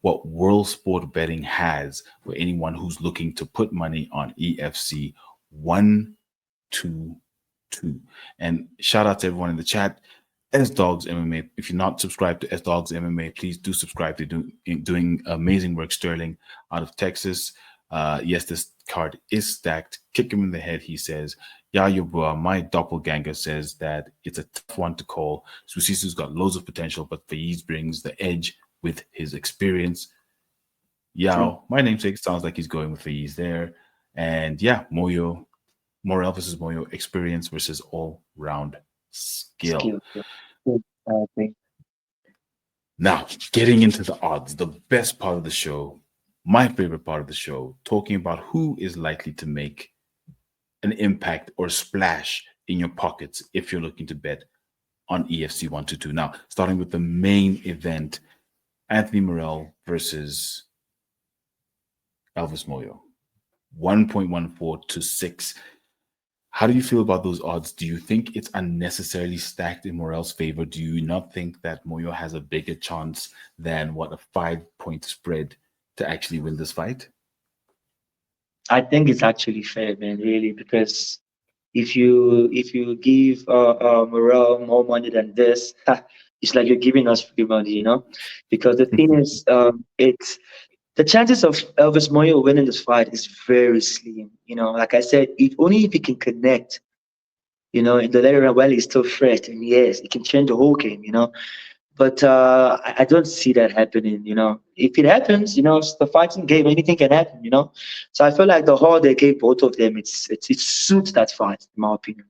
what World Sport Betting has for anyone who's looking to put money on EFC 122. And shout out to everyone in the chat. S Dogs MMA. If you're not subscribed to S Dogs MMA, please do subscribe. They're doing amazing work. Sterling out of Texas. Yes, this card is stacked. Kick him in the head, he says. Yeah, my doppelganger says that it's a tough one to call. Susisu's got loads of potential, but Faiz brings the edge with his experience. Yao, my namesake, sounds like he's going with Faiz there. And yeah, Morel versus Moyo, experience versus all-round skill. I think. Now, getting into the odds, the best part of the show, my favorite part of the show, talking about who is likely to make an impact or splash in your pockets if you're looking to bet on EFC 122. Now, starting with the main event, Anthony Morel versus Elvis Moyo, 1.14 to 6. How do you feel about those odds? Do you think it's unnecessarily stacked in Morel's favor? Do you not think that Moyo has a bigger chance than a 5-point spread to actually win this fight? I think it's actually fair, man, really, because if you give Morel more money than this, it's like you're giving us free money, Because the thing is, it's the chances of Elvis Moyo winning this fight is very slim. Like I said, only if he can connect, in the later round while he's still fresh, and yes, it can change the whole game, But I don't see that happening. If it happens, it's the fighting game. Anything can happen. So I feel like the hall they gave both of them, it suits that fight, in my opinion.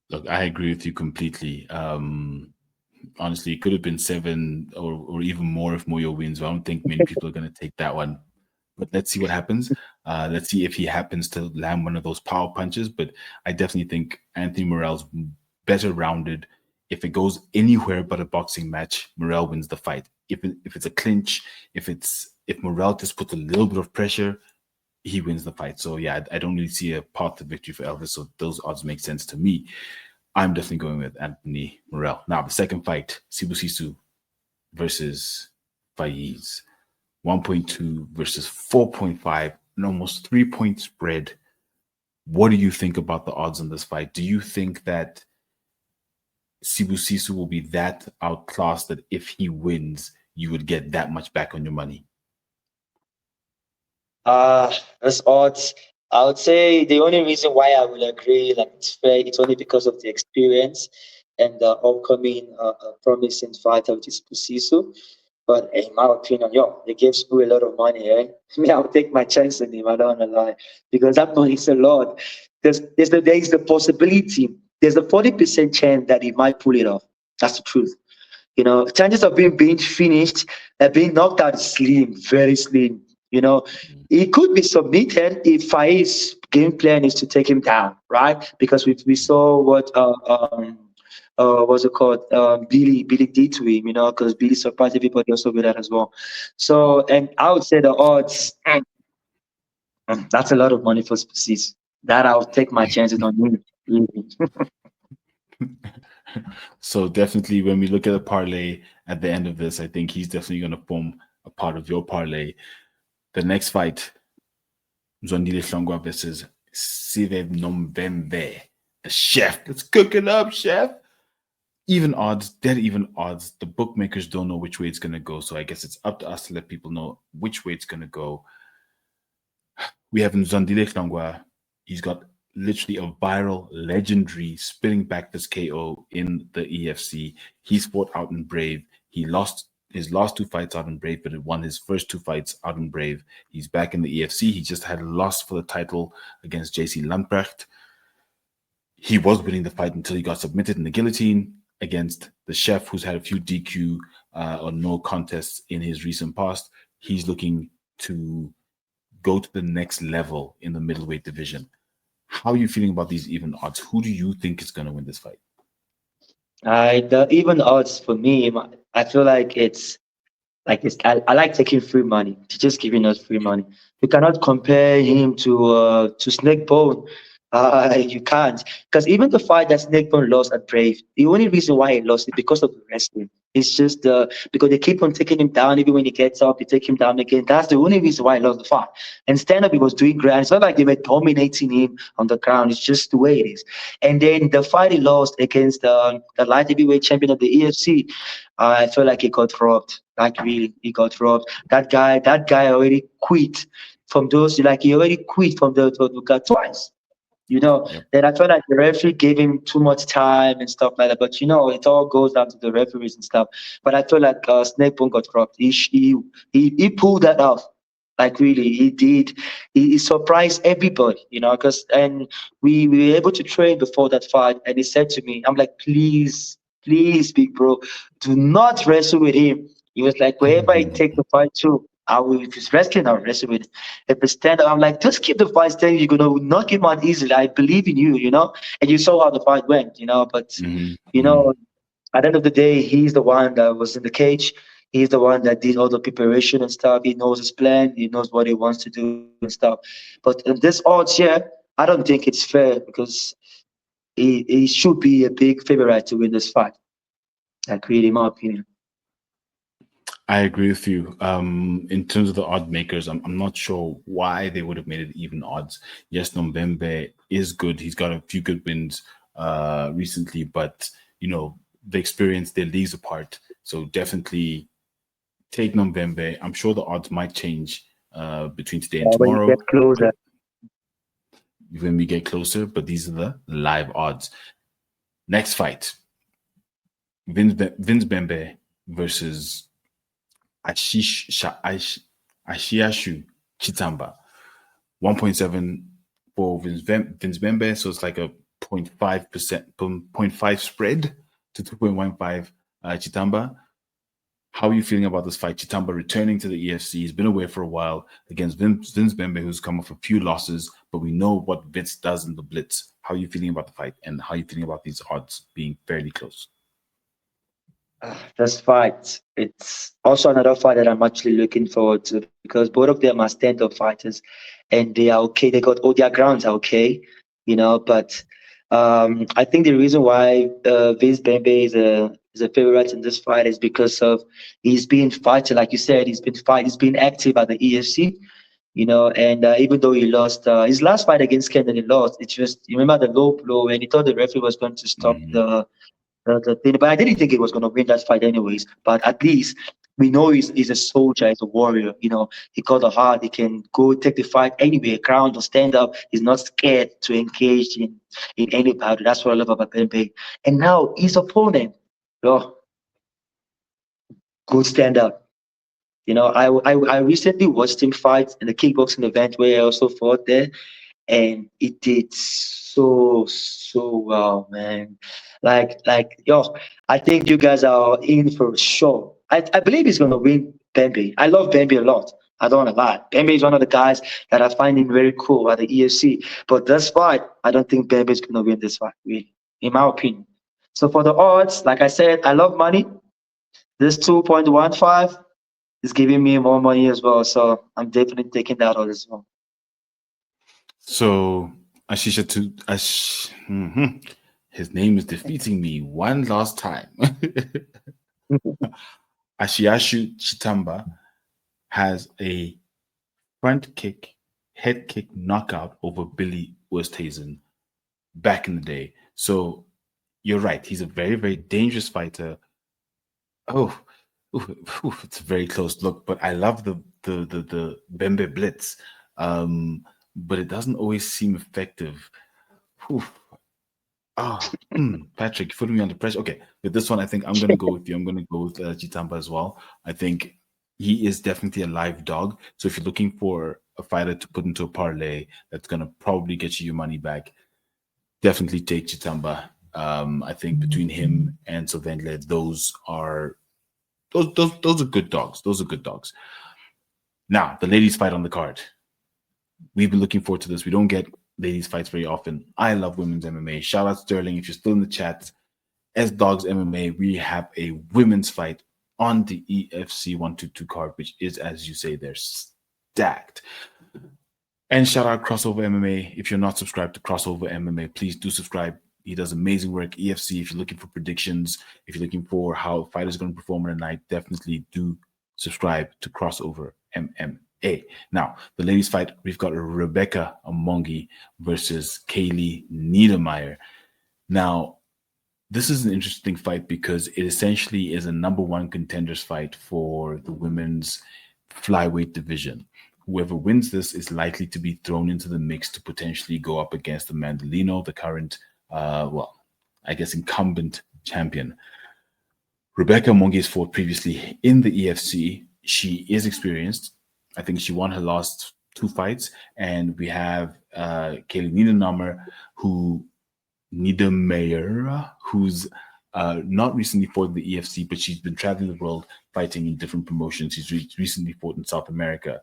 Look, I agree with you completely. Honestly, it could have been 7 or even more if Moyo wins. But I don't think many people are going to take that one. But let's see what happens. Let's see if he happens to land one of those power punches. But I definitely think Anthony Morel's better rounded. If it goes anywhere but a boxing match, Morel wins the fight. If it's a clinch, if Morel just puts a little bit of pressure, he wins the fight. So yeah, I don't really see a path to victory for Elvis. So those odds make sense to me. I'm definitely going with Anthony Morel. Now the second fight, Sibusiso versus Faiz, 1.2 versus 4.5, an almost 3-point spread. What do you think about the odds on this fight? Do you think that Sibusiso will be that outclassed that if he wins, you would get that much back on your money? As odds, I would say the only reason why I will agree, like it's fair, it's only because of the experience and the upcoming promising fighter, which is Pusiso. But in my opinion, they gave Spu a lot of money, eh? Me, I'll take my chance on him, I don't want to lie, because that money is a lot. There is the possibility, there's a 40% chance that he might pull it off. That's the truth. Chances of being finished, being knocked out is slim, very slim. He could be submitted if Faiz game plan is to take him down, right? Because we saw what what's it called? Billy did to him, because Billy surprised everybody also with that as well. So, and I would say the odds, that's a lot of money for Species. That I'll take my chances on him. So definitely when we look at a parlay at the end of this, I think he's definitely going to form a part of your parlay. The next fight, Zondile Hlongwa versus Sive Nombembe, the chef. Let's cook it up, chef. Even odds, dead even odds. The bookmakers don't know which way it's going to go. So I guess it's up to us to let people know which way it's going to go. We have Zondile Hlongwa. He's got literally a viral, legendary spitting back this KO in the EFC. He's fought out in Brave. He lost his last 2 fights out in Brave, but he won his first 2 fights out in Brave. He's back in the EFC. He just had a loss for the title against JC Lamprecht. He was winning the fight until he got submitted in the guillotine against the chef, who's had a few DQ or no contests in his recent past. He's looking to go to the next level in the middleweight division. How are you feeling about these even odds? Who do you think is going to win this fight? The even odds for me, I feel like it's I like taking free money. To just giving us free money. You cannot compare him to Snake Bone. You can't. Because even the fight that Snakeborn lost at Brave, the only reason why he lost is because of the wrestling. It's just because they keep on taking him down. Even when he gets up, they take him down again. That's the only reason why he lost the fight. And stand up, he was doing great. It's not like they were dominating him on the ground. It's just the way it is. And then the fight he lost against the light heavyweight champion of the EFC, I feel like he got robbed. Like really, he got robbed. That guy already quit from those. Like he already quit from the guy twice. Yep. Then I felt like the referee gave him too much time and stuff like that. But it all goes down to the referees and stuff. But I feel like Snakebone got robbed. He pulled that off. Like really, he did. He surprised everybody, because and we were able to train before that fight, and he said to me, "I'm like, please, please, big bro, do not wrestle with him." He was like, "Wherever I take the fight to, I will. If it's wrestling, I'll wrestle with him. If it's stand up, I'm like, just keep the fight standing. You're gonna knock him out easily. I believe in you, And you saw how the fight went. But Mhm, you mhm. know, at the end of the day, he's the one that was in the cage. He's the one that did all the preparation and stuff. He knows his plan. He knows what he wants to do and stuff. But in this odds, yeah, I don't think it's fair because he should be a big favorite to win this fight. Like, really, in my opinion. I agree with you. In terms of the odd makers, I'm not sure why they would have made it even odds. Yes, Nombembe is good. He's got a few good wins recently, but the experience, their leagues apart. So definitely take Nombembe. I'm sure the odds might change between today and When you get tomorrow, but closer, when we get closer. But these are the live odds. Next fight: Vince Bembe versus Ashiashu Chitamba. 1.7 for Vince Bembe, so it's like a 0.5%, 0.5 spread to 2.15 Chitamba. How are you feeling about this fight? Chitamba returning to the EFC. He's been away for a while against Vince Bembe, who's come off a few losses, but we know what Vince does in the blitz. How are you feeling about the fight, and how are you feeling about these odds being fairly close? this fight, it's also another fight that I'm actually looking forward to because both of them are stand-up fighters and they are okay. They got all their grounds are okay, but I think the reason why Vince Bembe is a favorite in this fight is because of he's been fighting, like you said, he's been active at the EFC, and even though he lost his last fight against Kendall, he lost. It's just you remember the low blow and he thought the referee was going to stop Mhm. the thing. But I didn't think he was going to win that fight anyways. But at least we know he's a soldier, he's a warrior. He got a heart. He can go take the fight anywhere, ground or stand up. He's not scared to engage in any battle. That's what I love about Pembe. And now his opponent, oh, good stand up. I recently watched him fight in the kickboxing event where I also fought there, and it did so well, man. Yo, I think you guys are in for sure. I believe he's gonna win Bembe. I love Bembe a lot. I don't want to lie. Bembe is one of the guys that I find him very cool at the EFC. But this fight, I don't think Bembe is gonna win this fight, really, in my opinion. So for the odds, like I said, I love money. This 2.15 is giving me more money as well. So I'm definitely taking that odds as well. So Ashisha to his name is defeating me one last time. Ashiashu Chitamba has a front kick, head kick knockout over Billy Westhuizen back in the day. So you're right. He's a very, very dangerous fighter. Oh, it's a very close look, but I love the Bembe Blitz. But it doesn't always seem effective. Oof. Patrick, you're putting me under pressure. Okay, with this one, I think I'm going to go with you. I'm going to go with Chitamba as well. I think he is definitely a live dog. So if you're looking for a fighter to put into a parlay that's going to probably get you your money back, definitely take Chitamba. I think between him and Sylvain, those are good dogs. Those are good dogs. Now, the ladies fight on the card. We've been looking forward to this. We don't get ladies fights very often. I love women's MMA. Shout out Sterling if you're still in the chat. As Dogs MMA, we have a women's fight on the EFC 122 card, which is, as you say, they're stacked. And shout out Crossover MMA. If you're not subscribed to Crossover MMA, please do subscribe. He does amazing work. EFC, if you're looking for predictions, if you're looking for how fighters are going to perform in a night, definitely do subscribe to Crossover MMA. Now, the ladies' fight, we've got Rebecca Amongi versus Kaylee Niedermeyer. Now, this is an interesting fight because it essentially is a number one contenders fight for the women's flyweight division. Whoever wins this is likely to be thrown into the mix to potentially go up against the Mandolino, the current, incumbent champion. Rebecca Amongi has fought previously in the EFC. She is experienced. I think she won her last 2 fights. And we have Kaylee Niedermeyer, who's not recently fought in the EFC, but she's been traveling the world fighting in different promotions. She's recently fought in South America.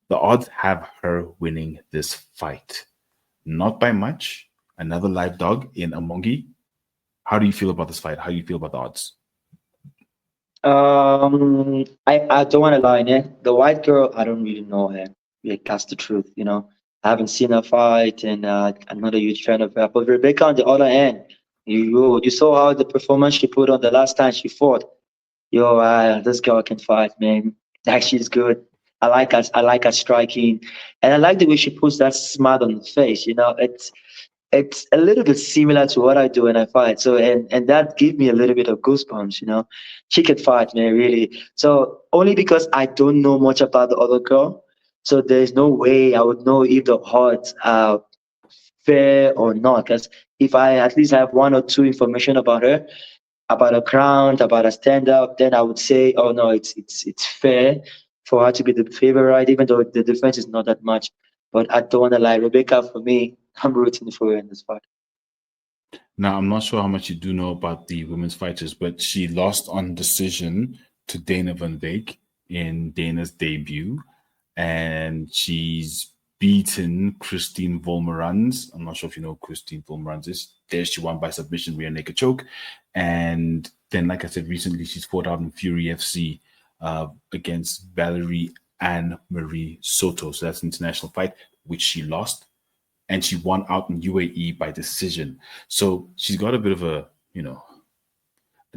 The odds have her winning this fight. Not by much. Another live dog in Amongi. How do you feel about this fight? How do you feel about the odds? I don't want to lie, man. The white girl, I don't really know her. Like, that's the truth, you know. I haven't seen her fight, and I'm not a huge fan of her. But Rebecca, on the other hand, you saw how the performance she put on the last time she fought. This girl can fight, man. Like, she's good. I like her. I like her striking, and I like the way she puts that smile on the face. You know, it's a little bit similar to what I do when I fight. So and that gave me a little bit of goosebumps. You know, she can fight, man, really. So only because I don't know much about the other girl, so there's no way I would know if the odds are fair or not. Because if I at least have 1 or 2 information about her, about her ground, about her stand up, then I would say, oh no, it's fair for her to be the favorite, even though the difference is not that much. But I don't want to lie, Rebecca, for me, I'm rooting for her in this fight. Now, I'm not sure how much you do know about the women's fighters, but she lost on decision to Dana Van Veek in Dana's debut, and she's beaten Christine Volmerans. I'm not sure if you know who Christine Volmerans is. There she won by submission rear naked choke. And then, like I said, recently she's fought out in Fury FC against Valerie Anne Marie Soto. So that's an international fight, which she lost. And she won out in UAE by decision. So she's got a bit of a,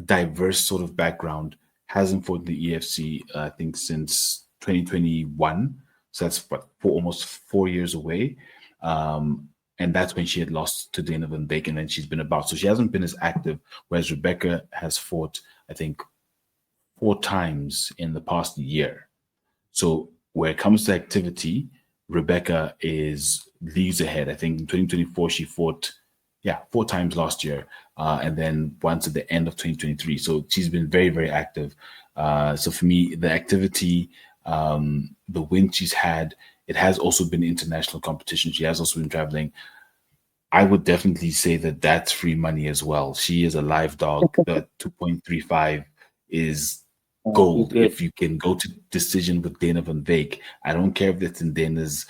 diverse sort of background. Hasn't fought the EFC, I think, since 2021. So that's almost 4 years away. And that's when she had lost to Dana Van Veek, and then she's been about. So she hasn't been as active, whereas Rebecca has fought, I think, 4 times in the past year. So where it comes to activity, Rebecca is leagues ahead. I think in 2024 she fought, 4 times last year, and then once at the end of 2023. So she's been very, very active. So for me, the activity, the win she's had, it has also been international competition. She has also been traveling. I would definitely say that that's free money as well. She is a live dog. The 2.35 is gold. If you can go to decision with Dana Van Veek, I don't care if it's in Dana's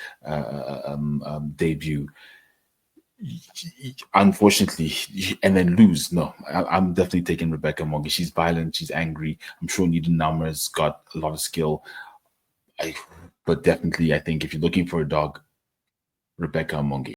debut. Unfortunately, and then lose. No, I'm definitely taking Rebecca Amongi. She's violent. She's angry. I'm sure Niedermeyer's got a lot of skill. But definitely, I think if you're looking for a dog, Rebecca Amongi.